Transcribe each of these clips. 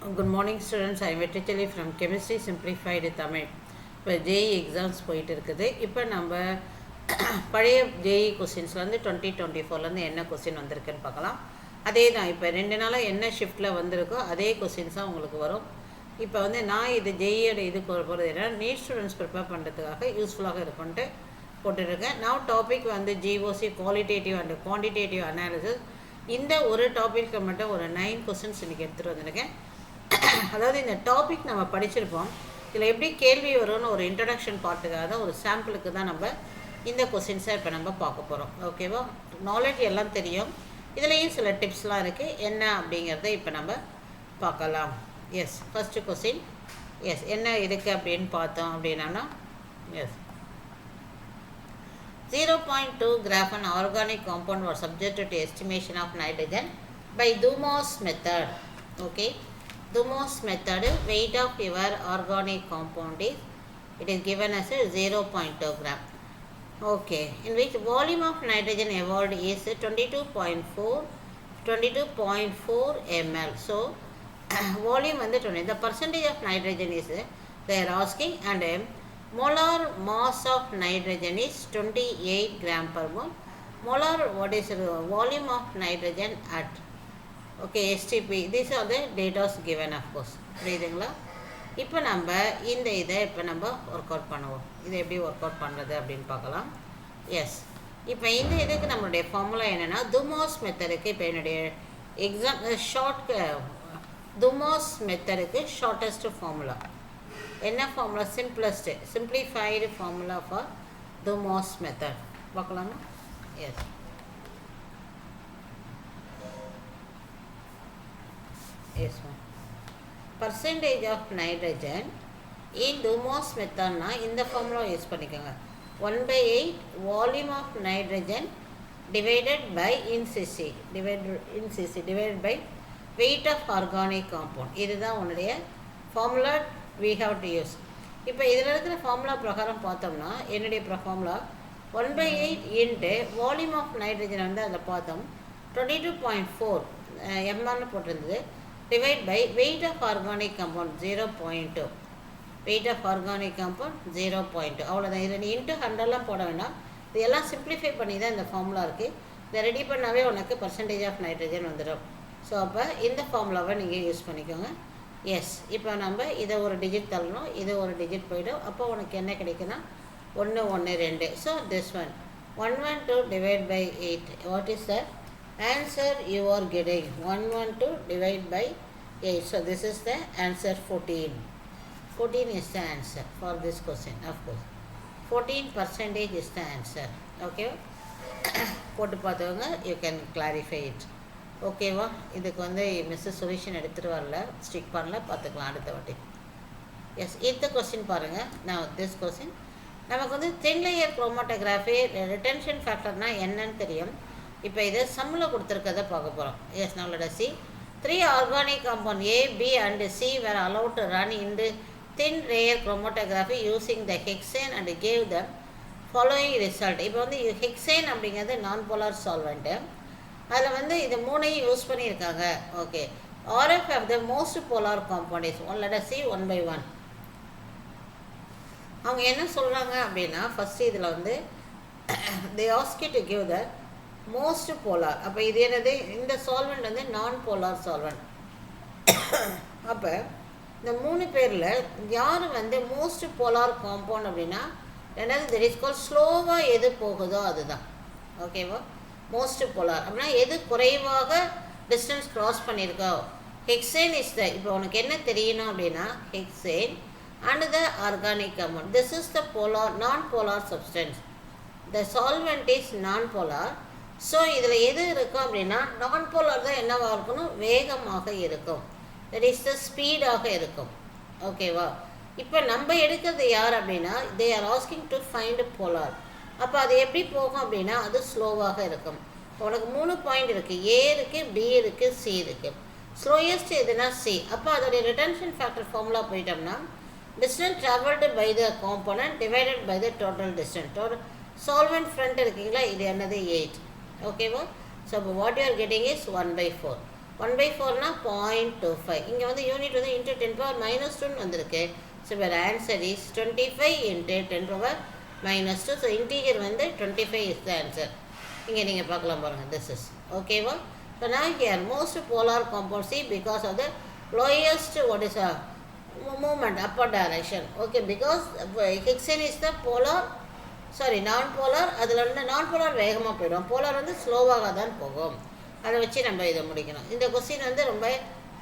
Good morning students. I am Vetrichali from Chemistry Simplified Tamil. இப்போ JE exams போயிட்டு இருக்குது. இப்போ நம்ம பழைய ஜேஇ கொஸ்டின்ஸ்லேருந்து 2024லேருந்து என்ன கொஸ்டின் வந்திருக்குன்னு பார்க்கலாம். அதே தான் இப்போ 2 நாளாக என்ன ஷிஃப்ட்டில் வந்திருக்கோ அதே கொஸ்டின்ஸாக உங்களுக்கு வரும். இப்போ நான் இது ஜேஇயோட இது போகிறது என்னென்னா நீட் ஸ்டூடெண்ட்ஸ் ப்ரிப்பேர் பண்ணுறதுக்காக யூஸ்ஃபுல்லாக இருக்கும்ன்ட்டு போட்டுருக்கேன். நான் topic GOC qualitative and quantitative analysis. இந்த ஒரு டாப்பிக்கு மட்டும் ஒரு 9 கொஸ்டின்ஸ் இன்றைக்கி எடுத்துகிட்டு வந்திருக்கேன். அதாவது இந்த டாபிக் நம்ம படிச்சிருப்போம், இதில் எப்படி கேள்வி வரும்னு ஒரு இன்ட்ரடக்ஷன் பார்ட்டுக்காக தான், ஒரு சாம்பிளுக்கு தான் நம்ம இந்த கொஸ்டின்ஸை இப்போ நம்ம பார்க்க போகிறோம். ஓகேவா? நாலேஜ் எல்லாம் தெரியும், இதுலேயும் சில டிப்ஸ்லாம் இருக்குது. என்ன அப்படிங்கிறத இப்போ நம்ம பார்க்கலாம். S, first question. எஸ், என்ன இருக்குது அப்படின்னு பார்த்தோம் அப்படின்னா, S 0.2 graph an organic compound was subjected to estimation of nitrogen by Dumas method. Okay, Dumas method, weight of your organic compound is, it is given as a 0.2 gram. Okay, in which volume of nitrogen evolved is 22.4 ml. So volume 20. The percentage of nitrogen is they are asking, and molar mass of nitrogen is 28 gram per mole. Molar, what is the volume of nitrogen at, okay, STP. These are the data given, of course. புரியுதுங்களா? இப்போ நம்ம இந்த இதை இப்போ நம்ம work out பண்ணுவோம். இதை எப்படி ஒர்க் அவுட் பண்ணுறது அப்படின்னு பார்க்கலாம். எஸ், இப்போ இந்த இதுக்கு நம்மளுடைய ஃபார்முலா என்னென்னா, துமாஸ் மெத்தடுக்கு இப்போ என்னுடைய எக்ஸாம் துமாஸ் மெத்தடுக்கு ஷார்ட்டஸ்ட் ஃபார்முலா என்ன formula? Simplest simplified formula for Dumas method பார்க்கலாமா? Yes, yes ma'am. Percentage of nitrogen in Dumas மெத்தட்னா இந்த ஃபார்முலா யூஸ் பண்ணிக்கோங்க. 1/8 volume of nitrogen divided by in cc divided by weight of organic compound. இதுதான் உன்னுடைய formula we have to use. இப்போ இதில் இருக்கிற formula பிரகாரம் பார்த்தோம்னா, என்னுடைய formula 1/8 into volume of nitrogen அதில் பார்த்தோம் 22.4 ml போட்டிருந்தது, divide by weight of organic compound 0.2. Weight of organic compound 0.2. அவ்வளோதான். இதில் நீ இன்ட்டு 100லாம் போட வேண்டாம். இது எல்லாம் சிம்பிளிஃபை பண்ணி தான் இந்த ஃபார்முலா இருக்குது. இதை ரெடி பண்ணாவே உனக்கு பர்சன்டேஜ் ஆஃப் நைட்ரஜன் வந்துடும். ஸோ அப்போ இந்த ஃபார்முலாவை நீங்கள் யூஸ் பண்ணிக்கோங்க. எஸ், இப்போ நம்ம இதை ஒரு டிஜிட் தள்ளணும், இது ஒரு டிஜிட் போய்டும். அப்போ உனக்கு என்ன கிடைக்குன்னா 1 1 2. So this one 112 divide by 8. What is the answer you are getting? 112 divide by 8. So this is the answer 14. 14 is the answer for this question, of course. 14% is the answer. Okay, போட்டு பார்த்தவங்க you can clarify it. ஓகேவா? இதுக்கு Mrs solution எடுத்துகிட்டு வரல, stick பண்ணல, பார்த்துக்கலாம் அடுத்த வாட்டி. எஸ், இந்த கொஸ்டின் பாருங்கள். நான் திஸ் கொஸ்டின் நமக்கு தின் லேயர் குரோமோட்டோகிராஃபி ரிட்டென்ஷன் ஃபேக்டர்னால் என்னன்னு தெரியும். இப்போ இது சம்மில் கொடுத்துருக்கதை பார்க்க போகிறோம். எஸ், நம்மளோட C 3 organic compound A, B and C were allowed to run in the thin layer chromatography using the hexane and gave the following result. இப்போ ஹெக்சேன் அப்படிங்கிறது நான் போலார் சால்வெண்ட்டு. அதில் இது 3ஐயும் யூஸ் பண்ணியிருக்காங்க. Okay, RF of the most polar compound is 1. Let us see 1 by 1. அவங்க என்ன சொல்கிறாங்க அப்படின்னா, ஃபஸ்ட்டு இதில் they ask you to give the most polar. அப்போ இது என்னது? இந்த சால்வெண்ட் நான் போலார் சால்வெண்ட். அப்போ இந்த 3 பேரில் யார் மோஸ்ட் போலார் காம்பவுண்ட் அப்படின்னா என்னது? தட் இஸ் கால் ஸ்லோவாக எது போகுதோ அதுதான். ஓகேவா? மோஸ்ட் போலார் அப்படின்னா எது குறைவாக டிஸ்டன்ஸ் க்ராஸ் பண்ணியிருக்கோ. ஹெக்சேன் இஸ் த, இப்போ உனக்கு என்ன தெரியணும் அப்படின்னா, hexane and the organic compound, this is the polar non polar substance. The solvent is non polar. So இதில் எது இருக்கும் அப்படின்னா நான் போலார் தான் என்னவாக இருக்கணும்? வேகமாக இருக்கும். தட் இஸ் த ஸ்பீடாக இருக்கும். ஓகேவா? இப்போ நம்ம எடுக்கிறது யார் அப்படின்னா, தே are asking to find polar. அப்போ அது எப்படி போகும் அப்படின்னா அது ஸ்லோவாக இருக்கும். உனக்கு 3 பாயிண்ட் இருக்குது, ஏ இருக்குது, பி இருக்குது, சி இருக்குது. ஸ்லோயஸ்ட் எதுனா சி. அப்போ அதோடைய ரிட்டன்ஷன் ஃபேக்டர் ஃபார்முலா போயிட்டோம்னா, distance travelled by the component divided by the total distance. Total solvent front இருக்குங்களா, இது என்னது? 8. ஓகேவா? ஸோ அப்போ what you are getting is 1/4. 1/4னா 0.25. இங்கே வந்து யூனிட் வந்து இன்ட்டு 10⁻²ன்னு வந்திருக்கு. ஸோ வேறு ஆன்சர் இஸ் 25 × 10⁻². ஸோ இன்டீஜர் வந்து 25 இஸ் த ஆன்சர். இங்கே நீங்கள் பார்க்கலாம் பாருங்கள். திஸ் இஸ் ஓகேவா. ஸோ நான் here most polar compound C because of the lowest what is a moment upper direction. Okay, because hexane is the polar non polar. அதில் வந்து நான் போலார் வேகமாக போயிடும், போலார் வந்து ஸ்லோவாக தான் போகும். அதை வச்சு நம்ம இதை முடிக்கணும். இந்த கொஸ்டின் வந்து ரொம்ப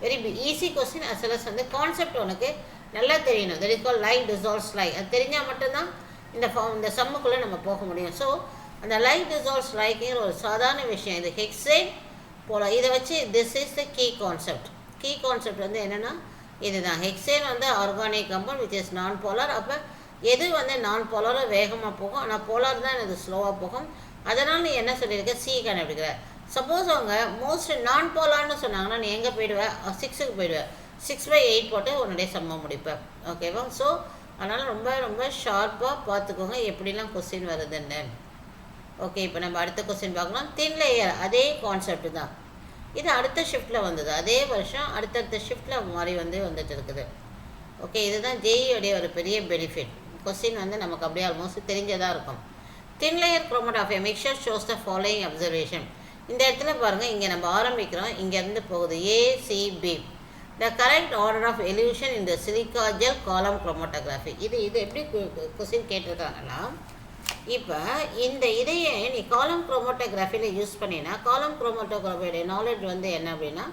very easy question. As well as வந்து கான்செப்ட் உனக்கு நல்லா தெரியணும். That is call like dissolves like. அது தெரிஞ்சால் மட்டும்தான் இந்த சம்முக்குள்ளே நம்ம போக முடியும். ஸோ அந்த லைக் டிசால்வ்ஸ் லைக்குங்கிற ஒரு சாதாரண விஷயம். இது ஹெக்சேன் போலார். இதை வச்சு this is the key concept. Key concept வந்து என்னென்னா இதுதான். ஹெக்சேன் வந்து organic compound which is non polar. அப்போ எது வந்து நான் போலாராக வேகமாக போகும், ஆனால் போலார் தான் எனக்கு ஸ்லோவாக போகும். அதனால் நீ என்ன சொல்லியிருக்க, சி கண்டுபிடிக்கிற. சப்போஸ் அவங்க மோஸ்ட் நான் போலார்னு சொன்னாங்கன்னா நீ எங்கே போயிடுவேன், 6க்கு போயிடுவேன். 6/8 போட்டு உன்னுடைய சம்ம முடிப்பேன். ஓகேவா. ஸோ அதனால் ரொம்ப ரொம்ப ஷார்ப்பாக பார்த்துக்கோங்க எப்படிலாம் கொஸ்டின் வருதுன்னு. ஓகே, இப்போ நம்ம அடுத்த கொஸ்டின் பார்க்கலாம். தின் லேயர் அதே கான்செப்ட் தான். இது அடுத்த ஷிஃப்ட்டில் வந்தது. அதே வருஷம் அடுத்தடுத்த ஷிஃப்ட்டில் மாதிரி வந்துட்டு இருக்குது. ஓகே, இதுதான் ஜேஇயோடைய ஒரு பெரிய பெனிஃபிட். கொஸ்டின் வந்து நமக்கு அப்படியே ஆல்மோஸ்ட் தெரிஞ்சதாக இருக்கும். Thin layer chromatography mixture shows the following observation. இந்த இடத்துல பாருங்கள், இங்கே நம்ம ஆரம்பிக்கிறோம், இங்கேருந்து போகுது ACB. The correct order of elution இந்த சிலிக்கா ஜெல் காலம் குரோமட்டோகிராஃபி. இது எப்படி கொஸ்டின் கேட்டிருக்காங்கன்னா, இப்போ இந்த இதையே நீ காலம் குரோமட்டோகிராஃபியில் யூஸ் பண்ணினா, காலம் குரோமட்டோகிராஃபியோடைய நாலேஜ் வந்து என்ன அப்படின்னா,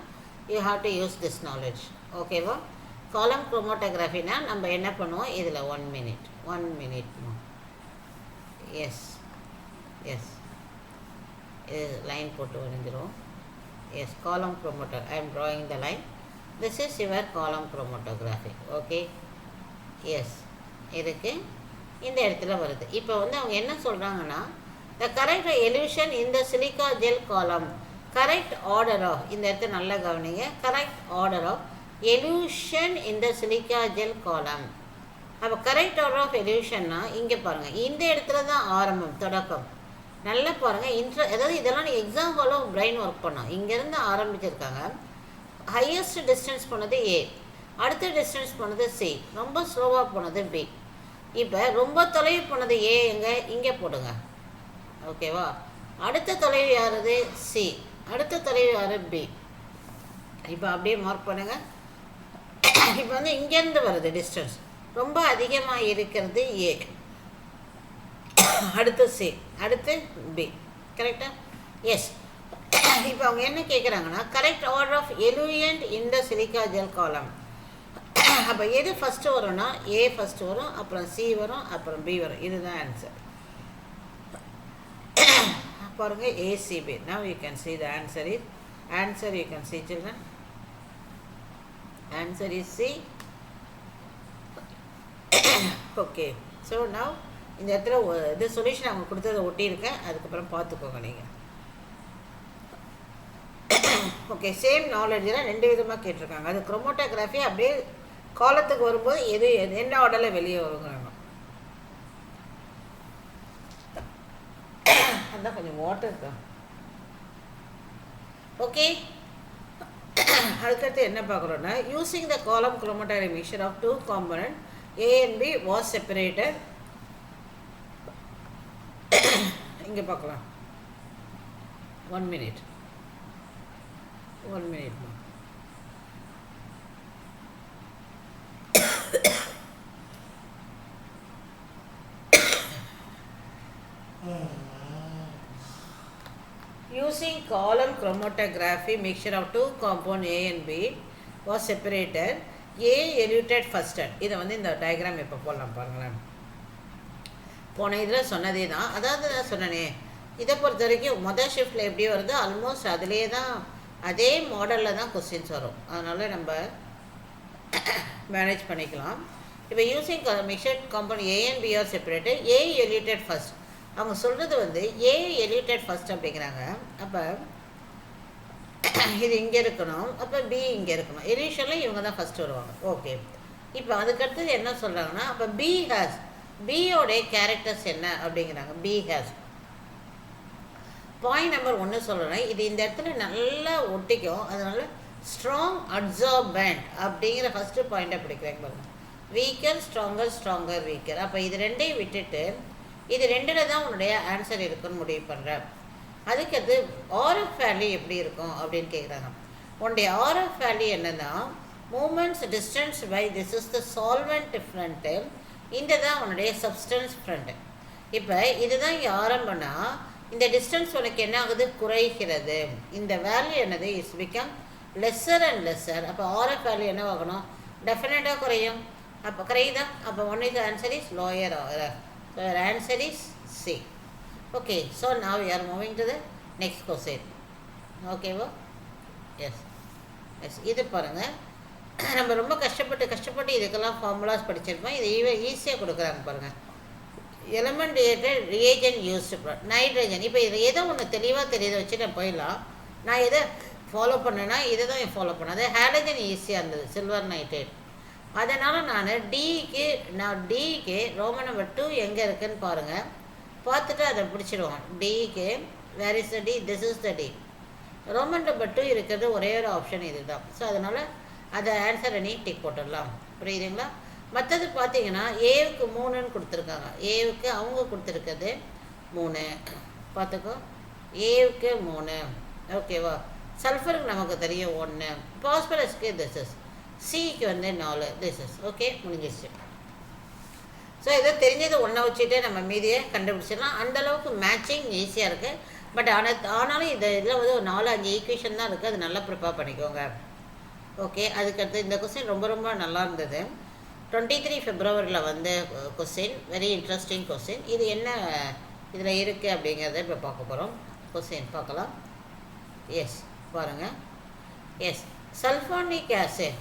you have to use this knowledge. ஓகேவா. காலம் குரோமட்டோகிராஃபினா நம்ம என்ன பண்ணுவோம், இதில் 1 minute எஸ் இது லைன் போட்டு வரைஞ்சிரும். Yes, column chromato I am drawing the line. This is your column chromatography. Okay, yes, இதுக்கு இந்த இடத்துல வருது. இப்போ வந்து அவங்க என்ன சொல்கிறாங்கன்னா, த கரெக்ட் எலியூஷன் இந்த சிலிக்கா ஜெல் காலம் கரெக்ட் ஆர்டர் ஆஃப், இந்த இடத்துல நல்லா கவனிங்க, கரெக்ட் ஆர்டர் ஆஃப் எலியூஷன் இந்த சிலிக்கா ஜெல் காலம். அப்போ கரெக்ட் ஆர்டர் ஆஃப் எலியூஷன்னா இங்கே பாருங்கள், இந்த இடத்துல தான் ஆரம்பம், தொடக்கம். நல்லா பாருங்கள், அதாவது இதெல்லாம் நீ எக்ஸாம் ஹாலும் பிரெயின் ஒர்க் பண்ணோம். இங்கேருந்து ஆரம்பிச்சிருக்காங்க. ஹையஸ்ட் டிஸ்டன்ஸ் போனது ஏ, அடுத்த டிஸ்டன்ஸ் போனது சி, ரொம்ப ஸ்லோவாக போனது பி. இப்போ ரொம்ப தொலைவு போனது ஏ எங்கே, இங்கே போடுங்க. ஓகேவா. அடுத்த தொலைவு யாருது, சி, அடுத்த தொலைவு யார், பி. இப்போ அப்படியே மார்க் பண்ணுங்கள். இப்போ வந்து இங்கேருந்து வருது டிஸ்டன்ஸ் ரொம்ப அதிகமாக இருக்கிறது ஏ, அடுத்து சி, அடுத்து பி. கரெக்டாக. எஸ். இப்போ அவங்க என்ன கேட்குறாங்கன்னா, கரெக்ட் ஆர்டர் ஆஃப் எலியூயன்ட் இந்த சிலிக்கா ஜெல் காலம். அப்போ எது ஃபஸ்ட்டு வரும்னா ஏ ஃபஸ்ட்டு வரும், அப்புறம் சி வரும், அப்புறம் பி வரும். இதுதான் ஆன்சர். பாருங்கள், ACB. Now you can see the answer is you can see children. Answer is C. Okay. So now இந்த இடத்துல இது சொல்யூஷன் அவங்க கொடுத்ததை ஒட்டியிருக்கேன், அதுக்கப்புறம் பார்த்துக்கோங்க நீங்கள். ஓகே, சேம் நாலேஜில் 2 விதமாக கேட்டிருக்காங்க. அது குரோமட்டோகிராஃபி அப்படியே காலத்துக்கு வரும்போது எது என்ன ஆர்டரில் வெளியே வருங்கிறாங்க. அதான் கொஞ்சம் வாட்டர் இருக்கா. ஓகே, அதுக்கடுத்து என்ன பார்க்குறோன்னா, using the column chromatography mixture of 2 component A and B was separated. இங்கே பார்க்கலாம். 1 minute. Using column chromatography, mixture of 2 compound A and B was separated. A eluted first. இதை வந்து இந்த டயக்ராம் இப்போ போடலாம் பாருங்களேன். போன இதில் சொன்னதே தான். அதாவது நான் சொன்னனே, இதை பொறுத்த வரைக்கும் மொதல் ஷிஃப்ட்டில் எப்படி வருதோ ஆல்மோஸ்ட் அதிலே தான், அதே மாடலில் தான் கொஸ்டின்ஸ் வரும். அதனால் நம்ம மேனேஜ் பண்ணிக்கலாம். இப்போ using mixture compound A and B are separated. A eluted first. அவங்க சொல்கிறது வந்து A eluted first அப்படிங்கிறாங்க. அப்போ இது இங்கே இருக்கணும், அப்போ B இங்கே இருக்கணும். எலியூஷனில் இவங்க தான் ஃபஸ்ட்டு வருவாங்க. ஓகே, இப்போ அதுக்கடுத்தது என்ன சொல்கிறாங்கன்னா, அப்போ B ஹேஸ், பியோடைய கேரக்டர்ஸ் என்ன அப்படிங்கிறாங்க. B has. பாயிண்ட் நம்பர் 1 சொல்கிறேன். இது இந்த இடத்துல நல்லா ஒட்டிக்கும், அதனால் ஸ்ட்ராங் அப்சார்பண்ட் அப்படிங்கிற ஃபஸ்ட்டு பாயிண்ட்டை பிடிக்கிறேன் பாருங்கள். Weaker stronger stronger weaker. அப்போ இது ரெண்டையும் விட்டுட்டு இது ரெண்டில் தான் உன்னுடைய ஆன்சர் இருக்குன்னு முடிவு பண்ணுறேன். அதுக்கடுத்து ஆர்எஃப் வேல்யூ எப்படி இருக்கும் அப்படின்னு கேட்குறாங்க. உன்னுடைய ஆர்எஃப் வேல்யூ என்னென்னா moments distance by this is the solvent front, இந்த தான் உன்னுடைய சப்ஸ்டன்ஸ் ஃப்ரண்ட்டு. இப்போ இதுதான் இங்கே ஆரம்பம்னா இந்த டிஸ்டன்ஸ் உனக்கு என்ன ஆகுது, குறைகிறது. இந்த வேல்யூ என்னது is become lesser and lesser. அப்போ ஆர்எஃப் வேல்யூ என்ன ஆகணும், டெஃபினட்டாக குறையும். அப்போ குறையுதா, அப்போ one is answer is lower RF. So answer is C. Okay, so now we are moving to the next question. ஓகேவா? Yes yes. இது பாருங்கள், நம்ம ரொம்ப கஷ்டப்பட்டு இதுக்கெல்லாம் ஃபார்முலாஸ் படிச்சிருப்போம். இது ஈஸியாக கொடுக்குறாங்க பாருங்கள். Element reagent used nitrogen. இப்போ இதில் எதோ ஒன்று தெளிவாக தெரியுதை வச்சு நான் போயிடலாம். நான் எதை ஃபாலோ பண்ணேன்னா இதை தான் ஃபாலோ பண்ணேன். அது ஹாலஜன் ஈஸியாக இருந்தது, சில்வர் நைட்ரேட். அதனால் நான் டிக்கு ரோமன் நம்பர் 2 எங்கே இருக்குதுன்னு பாருங்கள், பார்த்துட்டு அதை பிடிச்சிடுவோம். டிக்கு where is the D, this is the D. Roman number 2 இருக்கிறது ஒரே ஒரு ஆப்ஷன் இது தான். ஸோ அதனால் அதை ஆன்சரை நீ டிக் போட்டுடலாம். புரியுதுங்களா? மற்றது பார்த்தீங்கன்னா ஏவுக்கு 3ன்னு கொடுத்துருக்காங்க. ஏவுக்கு அவங்க கொடுத்துருக்கிறது 3 பார்த்துக்கோ. ஏவுக்கு 3. ஓகேவா? சல்ஃபருக்கு நமக்கு தெரியும் 1. பாஸ்பரஸ்க்கு திஸ் இஸ். சிக்கு வந்து 4 திஸ் இஸ். ஓகே, முடிஞ்சிருச்சு. ஸோ இதை தெரிஞ்சது ஒன்றை வச்சுட்டே நம்ம மீதியை கண்டுபிடிச்சிடலாம். அந்தளவுக்கு மேட்சிங் ஈஸியாக இருக்குது. பட் ஆனாலும் இதில் வந்து ஒரு 4-5 ஈக்குவேஷன் தான் இருக்குது. அது நல்லா ப்ரிப்பேர் பண்ணிக்கோங்க. ஓகே, அதுக்கடுத்து இந்த கொஸ்டின் ரொம்ப நல்லா இருந்தது. 23 ஃபெப்ரவரியில் வந்து கொஸ்டின், வெரி இன்ட்ரெஸ்டிங் கொஸ்டின். இது என்ன இதில் இருக்குது அப்படிங்கிறத இப்போ பார்க்க போகிறோம். கொஸ்டின் பார்க்கலாம். எஸ் பாருங்கள். Yes, sulphanic acid.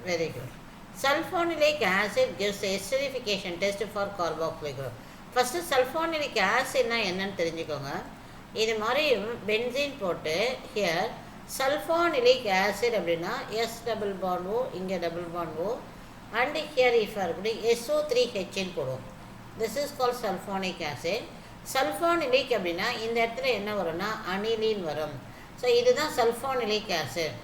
Very good. Sulphanilic acid gives esterification test for carboxylic group. First sulphanilic ஆசிட்னா என்னன்னு தெரிஞ்சுக்கோங்க. இது மாதிரி பென்சீன் போட்டு ஹியர் சல்ஃபானிலிக் ஆசிட் அப்படின்னா எஸ் டபுள் பாண்ட் ஓ, இங்கே double bond O, and here இஃபர் அப்படி SO3Hன்னு போடுவோம். This is call sulphanic acid. Sulphanilic அப்படின்னா இந்த இடத்துல என்ன வரும்னா அனிலின் வரும். ஸோ இதுதான் sulphanilic acid.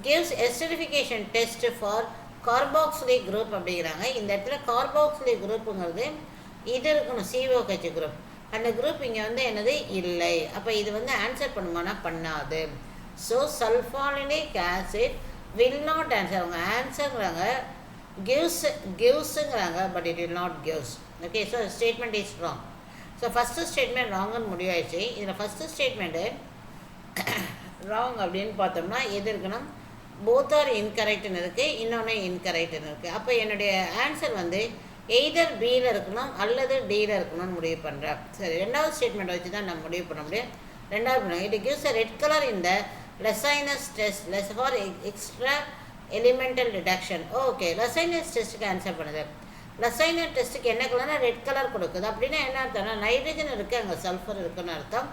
Gives esterification test for carboxylic group அப்படிங்கிறாங்க. இந்த இடத்துல கார்பாக்சிலிக் குரூப்புங்கிறது இது இருக்கணும், COH குரூப். அந்த குரூப் இங்கே வந்து என்னது இல்லை. அப்போ இது வந்து ஆன்சர் பண்ணுமானா பண்ணாது. So sulphanilic acid will not answer. அவங்க ஆன்சருங்கிறாங்க கிவ்ஸுங்கிறாங்க, but it will not gives. Okay, so statement is wrong. So first statement ராங்குன்னு முடிவாயிடுச்சு. இதில் ஃபஸ்ட்டு ஸ்டேட்மெண்ட்டு ராங் அப்படின்னு பார்த்தோம்னா எது இருக்குன்னா போத் ஆர் இன்கரெக்ட்னு இருக்குது, இன்னொன்று இன்கரெக்ட்னு இருக்குது. அப்போ என்னுடைய ஆன்சர் வந்து எய்தர் பியில் இருக்கணும் அல்லது டியில் இருக்கணும்னு முடிவு பண்ணுறேன். சரி, ரெண்டாவது ஸ்டேட்மெண்ட் வச்சு தான் நான் முடிவு பண்ண முடியும். ரெண்டாவது, it gives a red colour இந்த Lassaigne's test less for extra elemental detection. Okay, Lassaigne's டெஸ்ட்டுக்கு ஆன்சர் பண்ணுது. லெசைனர் டெஸ்ட்டுக்கு என்ன கலர்னா ரெட் கலர் கொடுக்குது. அப்படின்னா என்ன அர்த்தம்னா நைட்ரஜன் இருக்குது, அங்கே சல்ஃபர் இருக்குன்னு அர்த்தம்.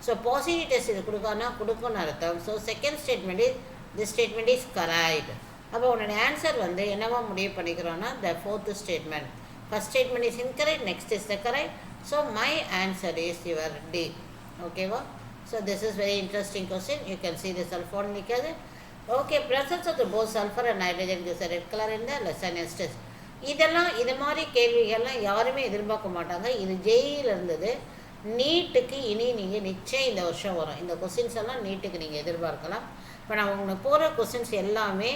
ஸோ பாசிட்டிவ் டெஸ்ட் இது கொடுக்குன்னு அர்த்தம். So second statement is this statement is correct. அப்போ உன்னுடைய ஆன்சர் வந்து என்னவா முடிவு பண்ணிக்கிறோன்னா the fourth statement. First statement is incorrect, next is the correct. So my answer is your D. ஓகேவா? So this is very interesting question. You can see the sulphonic acid. Okay, presence of the both sulfur and nitrogen gives a red color in the Lesson's test. இதெல்லாம் இது மாதிரி கேள்விகள்லாம் யாருமே எதிர்பார்க்க மாட்டாங்க. இது ஜேஇயில் இருந்தது. நீட்டுக்கு இனி நீங்கள் நிச்சயம் இந்த வருஷம் வரும். இந்த கொஸ்டின்ஸ் எல்லாம் நீட்டுக்கு நீங்கள் எதிர்பார்க்கலாம். இப்போ நான் உங்களுக்கு போகிற கொஸ்டின்ஸ் எல்லாமே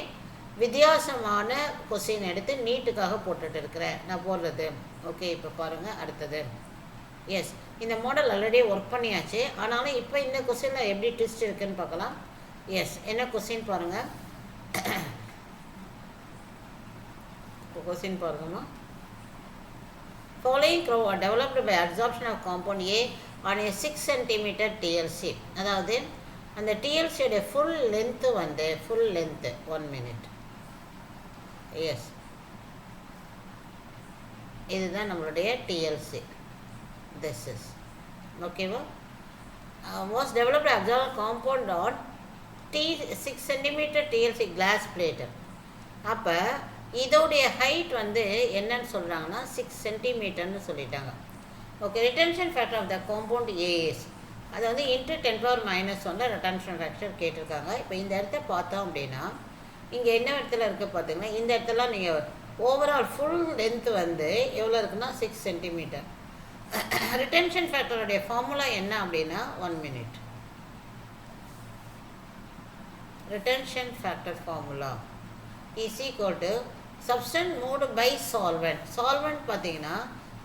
வித்தியாசமான கொஸ்டின் எடுத்து நீட்டுக்காக போட்டுட்டு இருக்கிறேன் நான் போடுறது. ஓகே, இப்போ பாருங்கள் அடுத்தது. எஸ், இந்த மாடல் ஆல்ரெடி ஒர்க் பண்ணியாச்சு. ஆனாலும் இப்போ இந்த கொஸ்டினில் எப்படி ட்விஸ்ட் இருக்குதுன்னு பார்க்கலாம். எஸ், என்ன கொஸ்டின் பாருங்கள். இப்போ கொஸ்டின் பாருங்கம்மா. Following curve are developed by absorption of compound A on a 6 cm TLC. அதாவது அந்த TLCயோட ஃபுல் லென்த்து வந்து ஃபுல் லென்த்து 1 minute. எஸ், இதுதான் நம்மளுடைய TLC. திஸ் இஸ் ஓகேவா. Was developed absorb compound on 6 cm TLC glass plate. அப்போ இதோடைய height வந்து என்னன்னு சொல்கிறாங்கன்னா 6 cm சொல்லிட்டாங்க. Okay, retention factor of the compound is அது வந்து இன்ட்டு 10⁻⁻1 ரிட்டன்ஷன் ஃபேக்டர் கேட்டிருக்காங்க. இப்போ இந்த இடத்த பார்த்தோம் அப்படின்னா இங்கே என்ன இடத்துல இருக்குது பார்த்தீங்கன்னா, இந்த இடத்துலாம் நீங்கள் ஓவரால் ஃபுல் லென்த் வந்து எவ்வளோ இருக்குன்னா 6 சென்டிமீட்டர். ரிட்டன்ஷன் ஃபேக்டருடைய ஃபார்முலா என்ன அப்படின்னா 1 minute. Retention factor formula is equal to substance moved by solvent. Solvent பார்த்தீங்கன்னா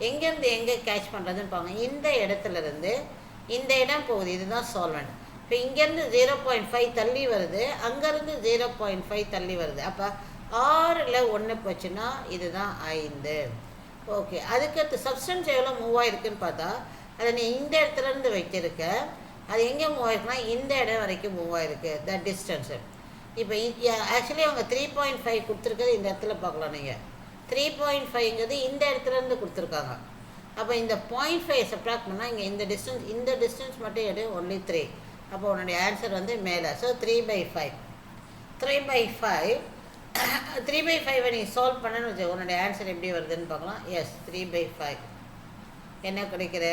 எங்கேருந்து எங்கே கேட்ச் பண்ணுறதுன்னு பாருங்க. இந்த இடத்துலேருந்து இந்த இடம் போகுது, இதுதான் சால்வெண்ட். இப்போ இங்கேருந்து 0.5 தள்ளி வருது, அங்கேருந்து 0.5 தள்ளி வருது. அப்போ 6ல் 1 போச்சுன்னா இதுதான் 5. ஓகே, அதுக்கடுத்து சப்ஸ்டன்ஸ் எவ்வளோ மூவ் ஆகிருக்குன்னு பார்த்தா அதை நீ இந்த இடத்துலேருந்து வச்சிருக்க, அது எங்கே மூவ் ஆகிருக்குன்னா இந்த இடம் வரைக்கும் மூவ் ஆகிருக்கு, த டிஸ்டன்ஸு. இப்போ ஆக்சுவலி அவங்க 3.5 கொடுத்துருக்கிறது இந்த இடத்துல பார்க்கலாம். நீங்கள் 3.5ங்கிறது இந்த இடத்துலேருந்து கொடுத்துருக்காங்க. அப்போ இந்த 0.5 சப்ட்ராக்ட் பண்ணால் இங்கே இந்த டிஸ்டன்ஸ் மட்டும் எடு, ஒன்லி 3. அப்போ உன்னுடைய ஆன்சர் வந்து மேலே. ஸோ 3/5 3/5 நீ சால்வ் பண்ணணும்னு வச்சு உன்னுடைய ஆன்சர் எப்படி வருதுன்னு பார்க்கலாம். எஸ், 3/5 என்ன கிடைக்கிற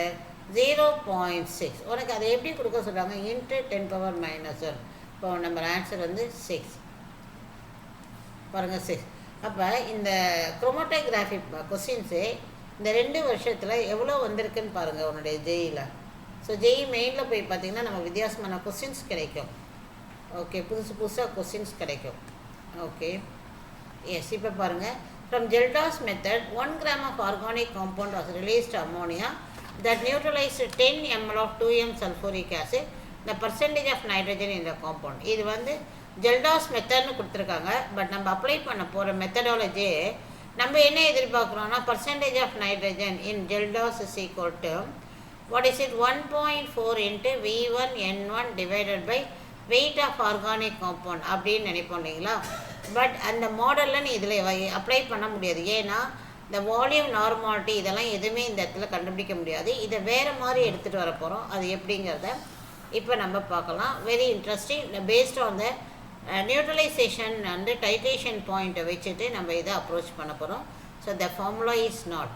0.6. உனக்கு அதை எப்படி கொடுக்க சொல்கிறாங்க, இன்ட்டு 10⁻⁻1. இப்போ நம்ம ஆன்சர் வந்து 6 பாருங்கள், 6. அப்போ இந்த குரோமோட்டோகிராஃபி கொஸ்டின்ஸு இந்த 2 வருஷத்தில் எவ்வளோ வந்திருக்குன்னு பாருங்கள் உன்னுடைய ஜெயியில். ஸோ ஜெய் மெயினில் போய் பார்த்திங்கன்னா நம்ம வித்தியாசமான கொஸ்டின்ஸ் கிடைக்கும். ஓகே, புதுசாக கொஸ்டின்ஸ் கிடைக்கும். Okay, yes. இப்போ பாருங்கள், from Kjeldahl's method 1 gram of organic compound was released to ammonia that neutralized 10 ml of 2m sulfuric acid, the percentage of nitrogen in the compound. இது வந்து ஜெல்டாஸ் மெத்தட்னு கொடுத்துருக்காங்க. பட் நம்ம apply பண்ண போகிற மெத்தடாலஜி நம்ம என்ன எதிர்பார்க்குறோன்னா percentage of nitrogen in Kjeldahl's is equal to what is it 1.4 into V1N1 divided by weight of organic compound அப்படின்னு நினைப்போம் இல்லைங்களா. பட் அந்த மாடலில் நீ இதில் அப்ளை பண்ண முடியாது. ஏன்னா இந்த வால்யூம் நார்மாலிட்டி இதெல்லாம் எதுவுமே இந்த இடத்துல கண்டுபிடிக்க முடியாது. இதை வேறு மாதிரி எடுத்துகிட்டு வர போகிறோம். அது எப்படிங்கிறத இப்போ நம்ம பார்க்கலாம். Very interesting. Based on the neutralisation and titration பாயிண்ட்டை வச்சுட்டு நம்ம இதை அப்ரோச் பண்ண போகிறோம். So the formula is not.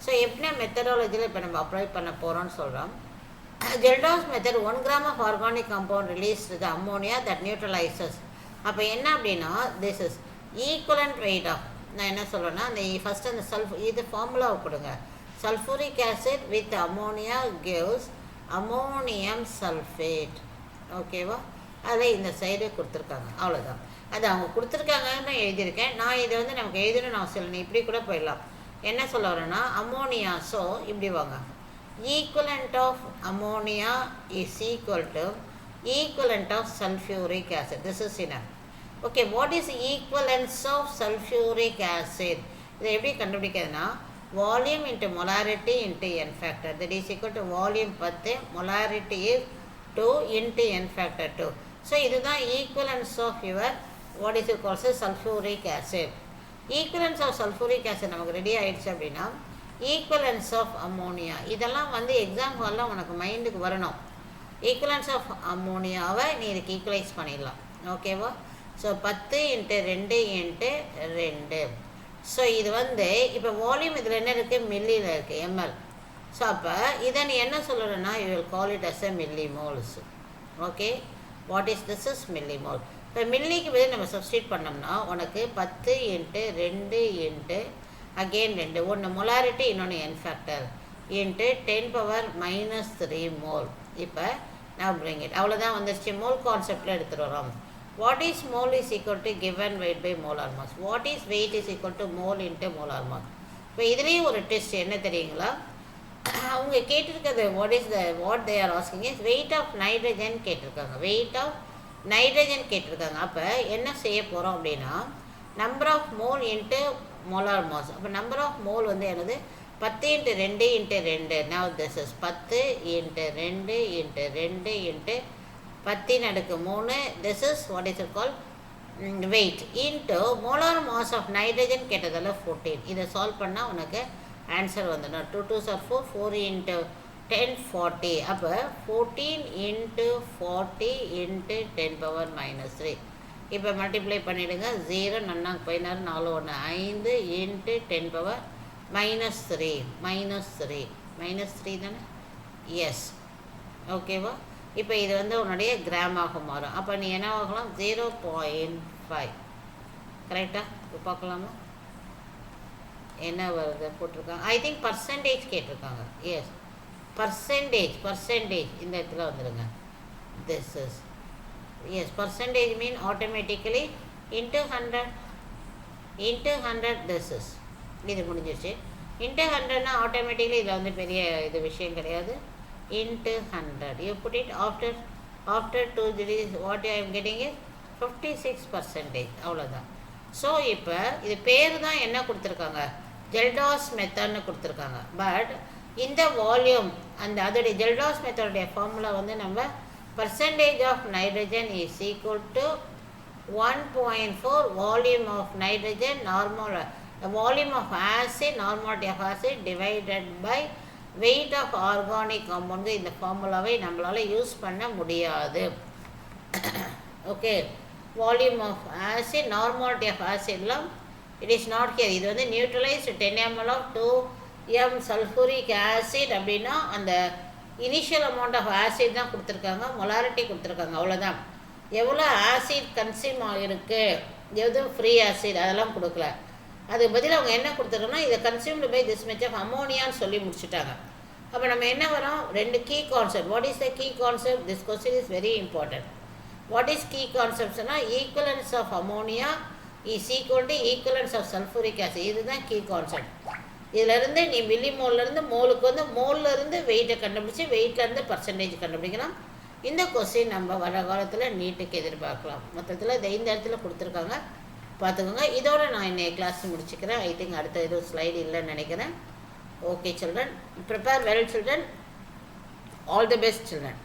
So எப்படி மெத்தடாலஜியில் இப்போ நம்ம அப்ளை பண்ண போகிறோம்னு சொல்கிறோம். ஜெல்டாஸ் method 1 gram of organic compound released the ammonia that neutralizes. அப்போ என்ன அப்படின்னா this is equivalent weight of, நான் என்ன சொல்கிறேன்னா அந்த ஃபஸ்ட்டு அந்த இது ஃபார்முலாவை கொடுங்க. Sulphuric acid with ammonia gives ammonium sulphate. ஓகேவா, அதை இந்த சைடு கொடுத்துருக்காங்க. அவ்வளோதான், அது அவங்க கொடுத்துருக்காங்கன்னு எழுதியிருக்கேன். நான் இதை வந்து நமக்கு எழுதணும்னு அவசியம் இல்லை, இப்படி கூட போயிடலாம். என்ன சொல்ல வரேன்னா அமோனியா, ஸோ இப்படி வாங்க, equivalent of ammonia is equal to equivalent of sulphuric acid. This is enough. Okay, what is equivalence of sulphuric acid? இதை எப்படி கண்டுபிடிக்கிறதுனா volume into molarity into n factor, that is equal to volume 10, molarity is 2 into n factor 2. So இதுதான் equivalence of your what is calls sulphuric acid. Equivalence of sulphuric acid நமக்கு ready ஆகிடுச்சு அப்படின்னா equivalence of ammonia, இதெல்லாம் வந்து exam ஹாலில் உனக்கு மைண்டுக்கு வரணும். ஈக்குவலன்ஸ் ஆஃப் அமோனியாவை நீ இதுக்கு ஈக்குவலைஸ் பண்ணிடலாம். ஓகேவா, ஸோ 10 இன்ட்டு 2 இன்ட்டு 2. ஸோ இது வந்து இப்போ வால்யூம் இதில் என்ன இருக்குது, மில்லியில் இருக்குது, எம்எல். ஸோ அப்போ இதை நீ என்ன சொல்கிறேன்னா you will call it as a milli moles. Okay, what is this is milli mole. இப்போ மில்லிக்கு பதில் நம்ம சப்ஸ்டியூட் பண்ணோம்னா உனக்கு 10 இன்ட்டு 2 இன்ட்டு அகெயின் 2, ஒன்று மொலாரிட்டி இன்னொன்று என் ஃபேக்டர் இன்ட்டு 10⁻³ மோல். இப்போ நான் பிரிங் இட், அவ்வளோதான் வந்துருச்சு. மோல் கான்செப்டில் எடுத்துகிட்டு வரோம். What is mole is equal to given weight by molar mass. What is weight is equal to mole into molar mass. இப்போ இதுலேயும் ஒரு டெஸ்ட் என்ன தெரியுங்களா, அவங்க கேட்டிருக்கிறது what they are asking is weight of nitrogen கேட்டிருக்காங்க. வெயிட் ஆஃப் நைட்ரஜன் கேட்டிருக்காங்க. அப்போ என்ன செய்ய போகிறோம் அப்படின்னா number of mole into molar mass. அப்போ நம்பர் ஆஃப் மோல் வந்து என்னது 10 into 2 into 2. Now this is 10 into 2 into 2 into 10⁻3. This is what is it call weight into molar mass of nitrogen கேட்டதால் 14. இதை சால்வ் பண்ணால் உனக்கு ஆன்சர் வந்துடும். 2 2s are 4, 4 into 10 40. அப்போ 14 into 40 into 10⁻³ இப்போ மல்டிப்ளை பண்ணிவிடுங்க. 0 நன்னா 16 4 1 5 இன்ட்டு 10⁻³ -3 தானே. எஸ், ஓகேவா? இப்போ இது வந்து உன்னுடைய கிராமாக மாறும். அப்போ நீ என்ன ஆகலாம்? 0.5 கரெக்டாக? இப்போ பார்க்கலாமா என்ன வருது போட்டிருக்காங்க? ஐ திங்க் பர்சன்டேஜ் கேட்டிருக்காங்க. எஸ், பர்சன்டேஜ் இந்த இடத்துல வந்துடுங்க. This is yes, percentage mean automatically into 100 this is. இது முடிஞ்சிருச்சு. இன்ட்டு 100னா ஆட்டோமேட்டிக்கலி இதில் வந்து பெரிய இது விஷயம் கிடையாது. Into 100 you put it after 2 digits what I am getting is 56%. அவ்வளோதான். ஸோ இப்போ இது பேர் தான் என்ன கொடுத்துருக்காங்க? ஜெல்டாஸ் மெத்தட்னு கொடுத்துருக்காங்க. பட் இந்த வால்யூம் அதோடைய ஜெல்டாஸ் மெத்தடுடைய ஃபார்முலா வந்து நம்ம percentage of nitrogen is equal to 1.4 volume of nitrogen normal volume of acid normality of acid divided by weight of organic compound. இந்த ஃபார்முலாவை நம்மளால் யூஸ் பண்ண முடியாது. Okay, volume of acid normality of ஆசிட்லாம் it is not here. இது வந்து neutralised 10 ml of 2m sulphuric acid அப்படின்னா அந்த இனிஷியல் அமௌண்ட் ஆஃப் ஆசிட் தான் கொடுத்துருக்காங்க, மொலாரிட்டி கொடுத்துருக்காங்க, அவ்வளோதான். எவ்வளோ ஆசிட் கன்சியூம் ஆகிருக்கு, எதுவும் ஃப்ரீ ஆசிட் அதெல்லாம் கொடுக்கல. அதுக்கு பதில் அவங்க என்ன கொடுத்துருக்கோன்னா இதை consumed by this much of அமோனியான்னு சொல்லி முடிச்சுட்டாங்க. அப்போ நம்ம என்ன வரோம்? 2 key concept. What is the key concept? This question is very important. What is key கான்செப்ட்ஸ்னா equivalence of ammonia is equal to equivalence of sulphuric acid. இதுதான் கீ கான்செப்ட். இதிலேருந்து நீ மில்லி மோல்லேருந்து மோலுக்கு வந்து மோல்லேருந்து வெயிட்டை கண்டுபிடிச்சி வெயிட்லேருந்து பர்சன்டேஜ் கண்டுபிடிக்கலாம். இந்த கொஸ்டின் நம்ம வர காலத்தில் நீட்டுக்கு எதிர்பார்க்கலாம். மொத்தத்தில் இந்த இடத்துல கொடுத்துருக்காங்க, பார்த்துக்கோங்க. இதோட நான் இன்னைக்கு கிளாஸ் முடிச்சுக்கிறேன். ஐ திங்க் அடுத்த எதுவும் ஸ்லைடு இல்லைன்னு நினைக்கிறேன். Okay children, prepare well children, all the best children.